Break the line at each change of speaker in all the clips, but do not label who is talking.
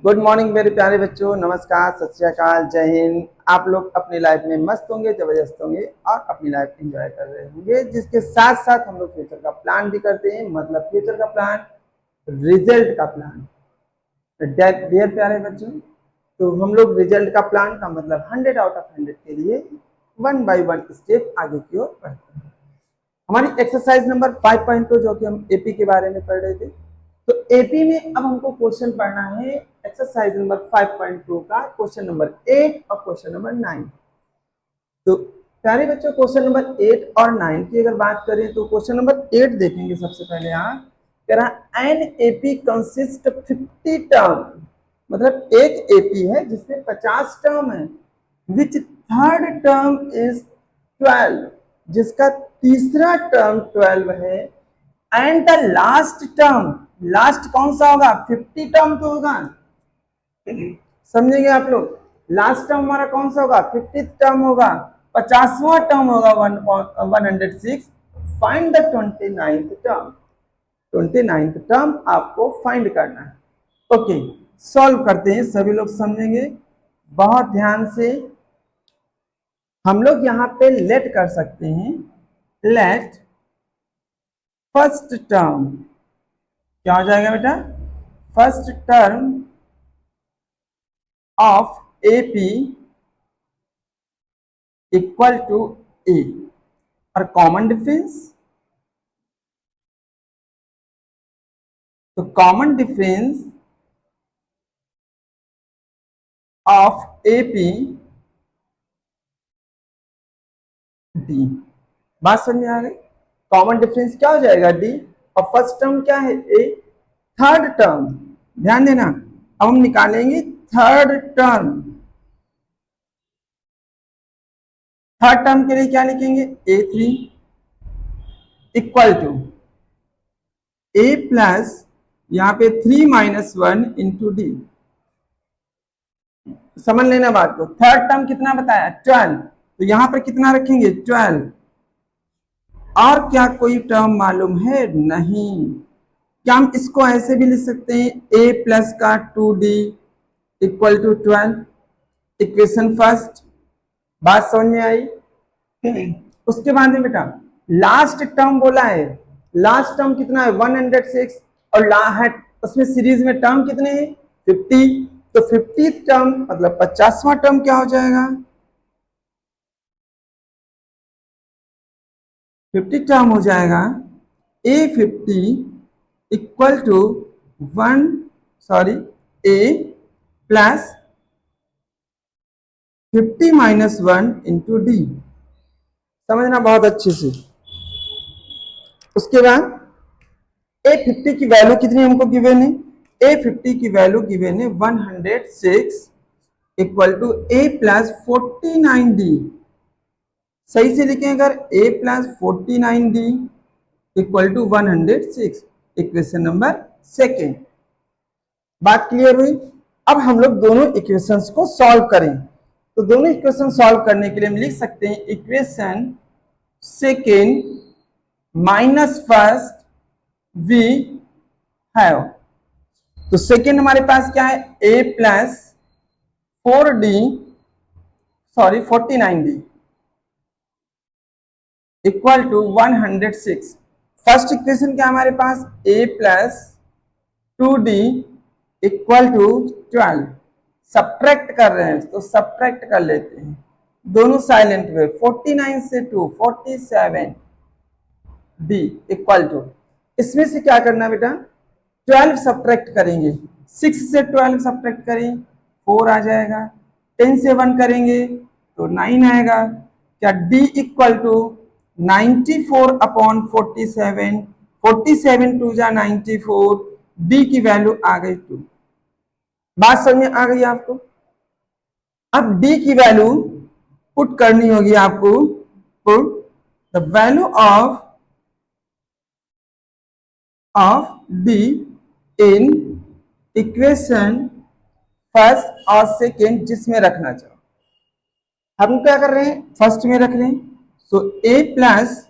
Good morning मेरे प्यारे बच्चों, नमस्कार, सत श्री अकाल, जय हिंद। आप लोग अपनी लाइफ में मस्त होंगे, जबरदस्त होंगे और अपनी लाइफ एंजॉय कर रहे होंगे, जिसके साथ साथ हम लोग फ्यूचर का प्लान भी करते हैं। मतलब फ्यूचर का प्लान, रिजल्ट का प्लान। डियर प्यारे बच्चों, तो हम लोग रिजल्ट का प्लान का मतलब 100 आउट ऑफ 100 के लिए 1 बाय 1 स्टेप आगे की ओर बढ़ते हैं। हमारी एक्सरसाइज नंबर 5.2 जो कि हम एपी के बारे में पढ़ रहे थे, तो एपी में अब हमको क्वेश्चन पढ़ना है एक्सरसाइज नंबर 5.2 का क्वेश्चन नंबर 8 और क्वेश्चन नंबर 9। तो प्यारे बच्चों, क्वेश्चन नंबर 8 और 9 की अगर बात करें तो क्वेश्चन नंबर 8 देखेंगे सबसे पहले। आप कह रहा एन एपी कंसिस्ट 50 टर्म, मतलब एक एपी है जिसमें 50 टर्म है, विच थर्ड टर्म इज 12, जिसका तीसरा टर्म 12 है, and the last term, last कौन सा होगा? 50 टर्म तो होगा, समझेंगे आप लोग। लास्ट टर्म हमारा कौन सा होगा? 50th टर्म होगा, 50वां टर्म होगा 106। Find the 29th term, 29th term आपको फाइंड करना है। ओके, सॉल्व करते हैं, सभी लोग समझेंगे बहुत ध्यान से। हम लोग यहाँ पे लेट कर सकते हैं, लेट फर्स्ट टर्म क्या हो जाएगा बेटा? First term of AP equal to A, और कॉमन डिफरेंस, तो common difference of AP D. बात समझ में आ गई? कॉमन डिफरेंस क्या हो जाएगा? डी, और फर्स्ट टर्म क्या है? ए। थर्ड टर्म ध्यान देना, अब हम निकालेंगे थर्ड टर्म। थर्ड टर्म के लिए क्या लिखेंगे? A3 equal to A plus यहां पे 3 माइनस 1 इंटू डी। समझ लेना बात को। थर्ड टर्म कितना बताया? 12, तो यहां पर कितना रखेंगे? 12। और क्या कोई टर्म मालूम है? नहीं। क्या हम इसको ऐसे भी लिख सकते हैं? a प्लस का 2d equal to 12, equation first. बात समझ में आई? उसके बाद में बेटा लास्ट टर्म बोला है, लास्ट टर्म कितना है? 106, और उसमें सीरीज में टर्म कितने हैं? 50। तो 50th टर्म मतलब 50वां टर्म क्या हो जाएगा? 50 टर्म हो जाएगा A50 equal to 1 A plus 50 minus 1 into D. समझना बहुत अच्छे से। उसके बाद A50 की वैल्यू कितनी हमको गिवन है? A50 की वैल्यू गिवन है 106 equal to A plus 49D। सही से लिखें अगर, A plus 49D equal to 106, equation number second. बात क्लियर हुई? अब हम लोग दोनों इक्वेशंस को सॉल्व करें। तो दोनों इक्वेशन सॉल्व करने के लिए हम लिख सकते हैं equation second minus first we have. तो सेकेंड हमारे पास क्या है? A plus 49D equal to 106। First equation क्या हमारे पास? A plus 2D equal to 12। Subtract कर रहे हैं तो सब्ट्रैक्ट कर लेते हैं, दोनों साइलेंट हुए। 49 से 2 47 D इक्वल टू, इसमें से क्या करना बेटा? 12 सब्ट्रैक्ट करेंगे, 6 से 12 सब्ट्रैक्ट करें 4 आ जाएगा, 10 से 1 करेंगे तो 9 आएगा। क्या D equal to 94 upon 47, 47 two जा 94, D की वैल्यू आ गई 2। बात समझ में आ गई आपको? अब D की वैल्यू पुट करनी होगी आपको। Put the value of D in equation first और सेकेंड, जिसमें रखना चाहो। हम क्या कर रहे हैं? फर्स्ट में रख रहे हैं। सो A प्लस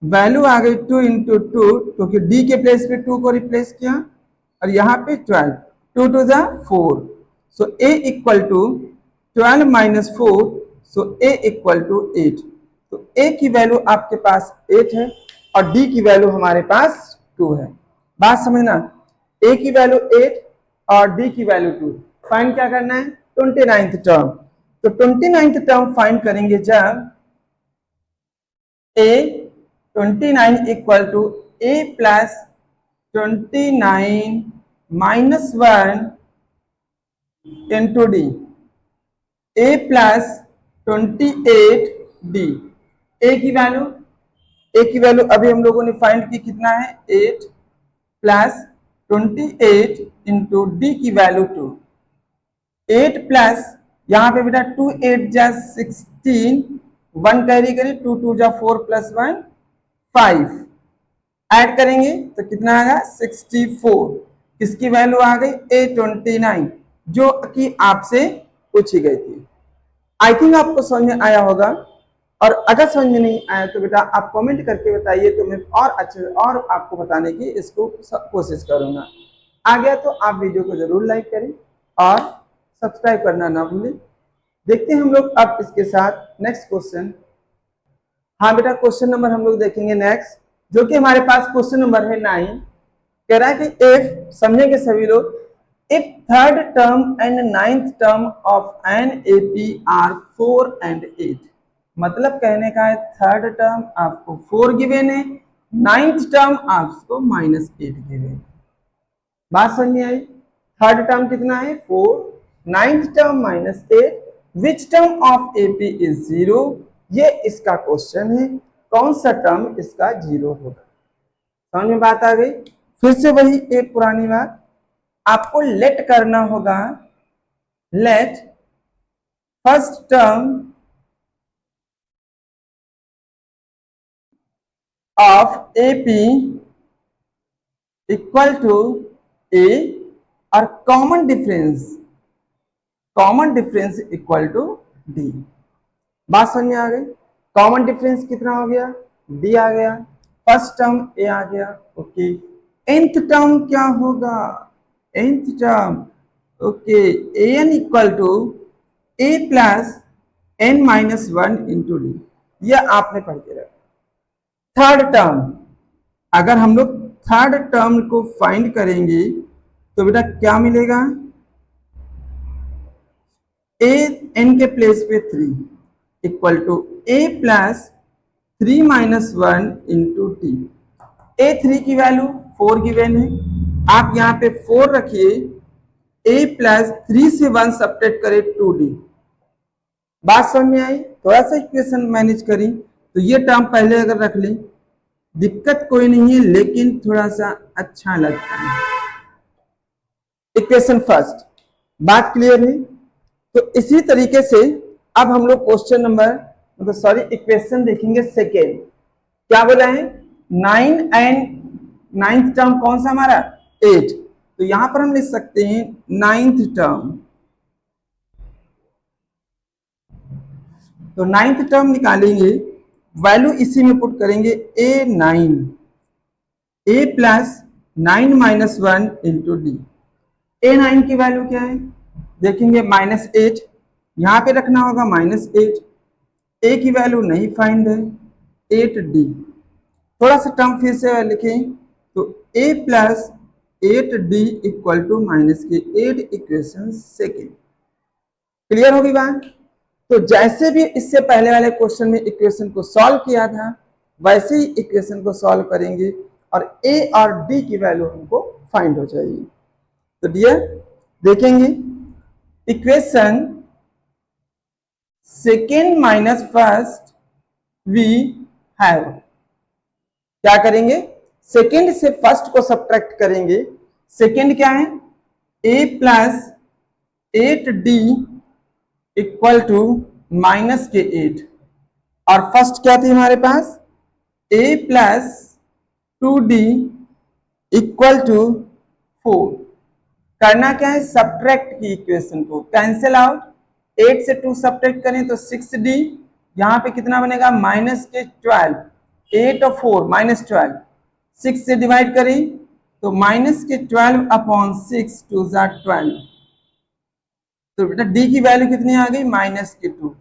वैल्यू आ गई 2 इंटू 2, क्योंकि D के प्लेस पे 2 को रिप्लेस किया, और यहाँ पे 12। 2 to the 4, so a equal to 12 minus 4, so a equal to 8। तो a की वैल्यू आपके पास 8 है और d की वैल्यू हमारे पास 2 है। बात समझना, a की वैल्यू 8 और d की वैल्यू 2। फाइंड क्या करना है? 29th term. तो 29th टर्म फाइंड करेंगे जब a 29 equal to a plus 29 minus 1 into D, a plus 28 D. A की वैल्यू अभी हम लोगों ने फाइंड की, कितना है? 8 प्लस 28 इंटू डी की वैल्यू 2। 8 प्लस यहाँ पे बेटा 2 8 जा 16, 1 कैरी करें, 2 2 जा 4 प्लस 1 5, ऐड करेंगे तो कितना आएगा? 64। किसकी वैल्यू आ गई? A29, जो कि आपसे पूछी गई थी। आई थिंक आपको समझ में आया होगा, और अगर समझ में नहीं आया तो बेटा आप कमेंट करके बताइए, तो मैं और अच्छे और आपको बताने की इसको कोशिश करूंगा। आ गया तो आप वीडियो को जरूर लाइक करें और सब्सक्राइब करना ना भूलें। देखते हैं हम लोग अब इसके साथ नेक्स्ट क्वेश्चन। हाँ बेटा, क्वेश्चन नंबर हम लोग देखेंगे नेक्स्ट, जो कि हमारे पास क्वेश्चन नंबर है 9। कह रहा है कि इफ, समझेंगे सभी लोग, if third term and ninth term of an AP are 4 and 8, मतलब कहने का है थर्ड टर्म आपको 4 गिवन है, नाइन्थ टर्म आपको -8 गिवन। बात समझ में आई? थर्ड टर्म कितना है? 4, ninth term -8, which term of AP is 0? ये इसका क्वेश्चन है, कौन सा टर्म इसका 0 होगा? समझ में बात आ गई? फिर से वही एक पुरानी बात, आपको लेट करना होगा, let first term of AP equal to A और common difference equal to D। बात समझ में आ गई? कॉमन डिफरेंस कितना हो गया? D आ गया, फर्स्ट टर्म A आ गया, ओके। nth टर्म क्या होगा? nth term, okay, an equal to a plus n minus 1 into D. यह आपने पढ़ के रखा। थर्ड टर्म, अगर हम लोग थर्ड टर्म को फाइंड करेंगे तो बेटा क्या मिलेगा? a n के प्लेस पे 3 equal to a plus 3 minus 1 into T. a3 की वैल्यू 4 गिवन है, आप यहाँ पे 4 रखिए, a प्लस 3 से 1 सब्ट्रैक्ट करें 2d। बात समझ में आई? थोड़ा सा इक्वेशन मैनेज करी तो ये टर्म पहले अगर रख ली, दिक्कत कोई नहीं है, लेकिन थोड़ा सा अच्छा लगता है। इक्वेशन फर्स्ट, बात क्लियर है? तो इसी तरीके से अब हम लोग क्वेश्चन नंबर, मतलब सॉरी, इक्वेशन देखेंगे सेकेंड। क्या बोला है? 9 एंड नाइन्थ टर्म कौन सा हमारा? 8। तो यहां पर हम लिख सकते हैं नाइन्थ टर्म। तो नाइन्थ टर्म निकालेंगे, वैल्यू इसी में पुट करेंगे, A9, a plus 9 minus 1 into D. A9 की वैल्यू क्या है? देखेंगे -8, यहां पे रखना होगा -8। a की वैल्यू नहीं फाइंड है, 8d। थोड़ा सा टर्म फिर से लिखें, तो a plus 8d equal to -8। Equation second. Clear होगी बात? तो जैसे भी इससे पहले वाले क्वेश्चन में इक्वेशन को सॉल्व किया था, वैसे ही इक्वेशन को सॉल्व करेंगे और a और d की वैल्यू हमको फाइंड हो जाएगी। तो डियर देखेंगे, equation second minus first we have, क्या करेंगे? सेकेंड से फर्स्ट को सब्ट्रैक्ट करेंगे। सेकेंड क्या है? a plus 8d equal to -8, और फर्स्ट क्या थी हमारे पास? a plus 2d equal to 4। करना क्या है? सब्ट्रैक्ट की इक्वेशन को कैंसिल आउट, 8 से 2 सब्ट्रैक्ट करें तो 6d, यहां पे कितना बनेगा? -12, 8 और 4 -12, 6 से डिवाइड करें तो माइनस के 12/6 2 ज़ा 12। तो बेटा डी की वैल्यू कितनी आ गई, माइनस के 2।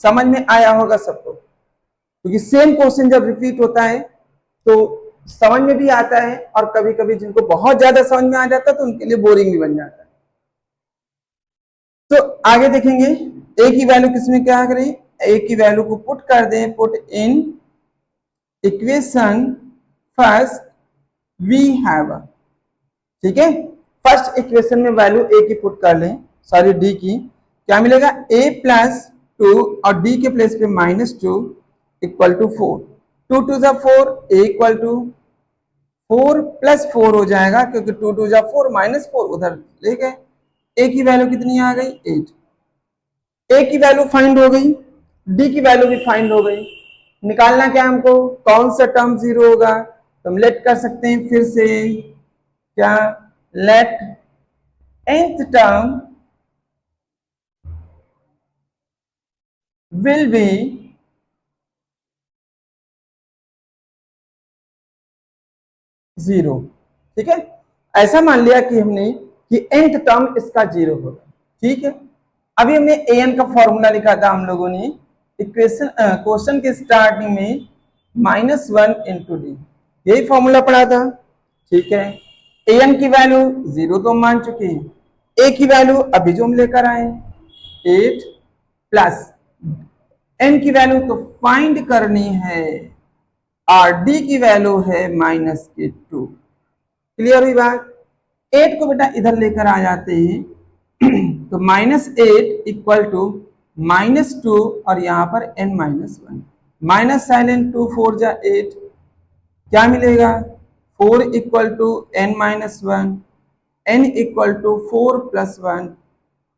समझ में आया होगा सबको, क्योंकि सेम क्वेश्चन जब रिपीट होता है तो समझ में भी आता है, और कभी कभी जिनको बहुत ज्यादा समझ में आ जाता है तो उनके लिए बोरिंग भी बन जाता है। तो आगे देखेंगे ए की वैल्यू किसमें क्या करें, ए की वैल्यू को पुट कर दें, put in equation first we have, ठीक है। फर्स्ट इक्वेशन में वैल्यू ए की पुट कर लें, सॉरी डी की, क्या मिलेगा a प्लस 2 और d के प्लेस पे -2 इक्वल टू 4। 2 2 जा 4, a इक्वल टू 4 प्लस 4 हो जाएगा, क्योंकि 2 2 जा 4 -4 उधर ले गए। a की वैल्यू कितनी आ गई 8। a की वैल्यू फाइंड हो गई, d की वैल्यू भी फाइंड हो गई। निकालना क्या हमको, कौन सा टर्म जीरो होगा, तो हम लेट कर सकते हैं फिर से, क्या let nth term will be zero, ठीक है। ऐसा मान लिया कि हमने कि nth टर्म इसका जीरो होगा, ठीक है। अभी हमने an का फॉर्मूला लिखा था हम लोगों ने इक्वेशन क्वेश्चन के स्टार्टिंग में -1 इंटू डी, यही फॉर्मूला पढ़ा था, ठीक है। an की वैल्यू जीरो तो हम मान चुके हैं, a की वैल्यू अभी जो हम लेकर आए 8 प्लस n की वैल्यू तो फाइंड करनी है, और d की वैल्यू है -2। क्लियर हुई बात। 8 को बेटा इधर लेकर आ जाते हैं तो -8 इक्वल टू -2 और यहां पर n-1, माइनस साइन 2 4 जा 8, क्या मिलेगा 4 equal to n-1, n equal to 4 + 1,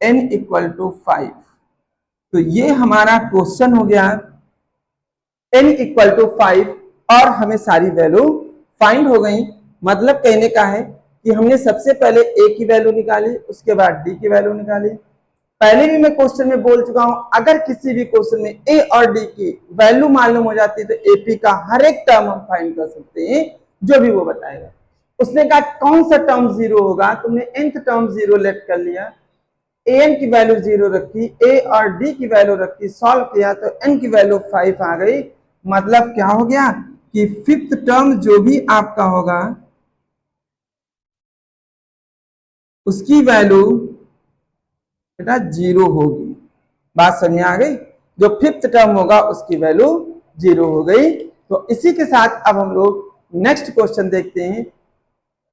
n equal to 5। तो ये हमारा क्वेश्चन हो गया n इक्वल टू 5, और हमें सारी वैल्यू फाइंड हो गई। मतलब कहने का है कि हमने सबसे पहले a की वैल्यू निकाली, उसके बाद d की वैल्यू निकाली। पहले भी मैं क्वेश्चन में बोल चुका हूं, अगर किसी भी क्वेश्चन में a और d की वैल्यू मालूम हो जाती है तो AP का हर एक टर्म हम फाइंड कर सकते हैं, जो भी वो बताएगा। उसने कहा कौन सा टर्म जीरो होगा, तुमने nth टर्म जीरो लेट कर लिया, an की वैल्यू जीरो रखी, a और d की वैल्यू रखी, सॉल्व किया तो n की वैल्यू 5 आ गई। मतलब क्या हो गया कि फिफ्थ टर्म जो भी आपका होगा उसकी वैल्यू बेटा जीरो होगी। बात समझ में आ गई, जो फिफ्थ टर्म होगा उसकी वैल्यू जीरो हो गई। तो इसी के साथ अब हम लोग नेक्स्ट क्वेश्चन देखते हैं।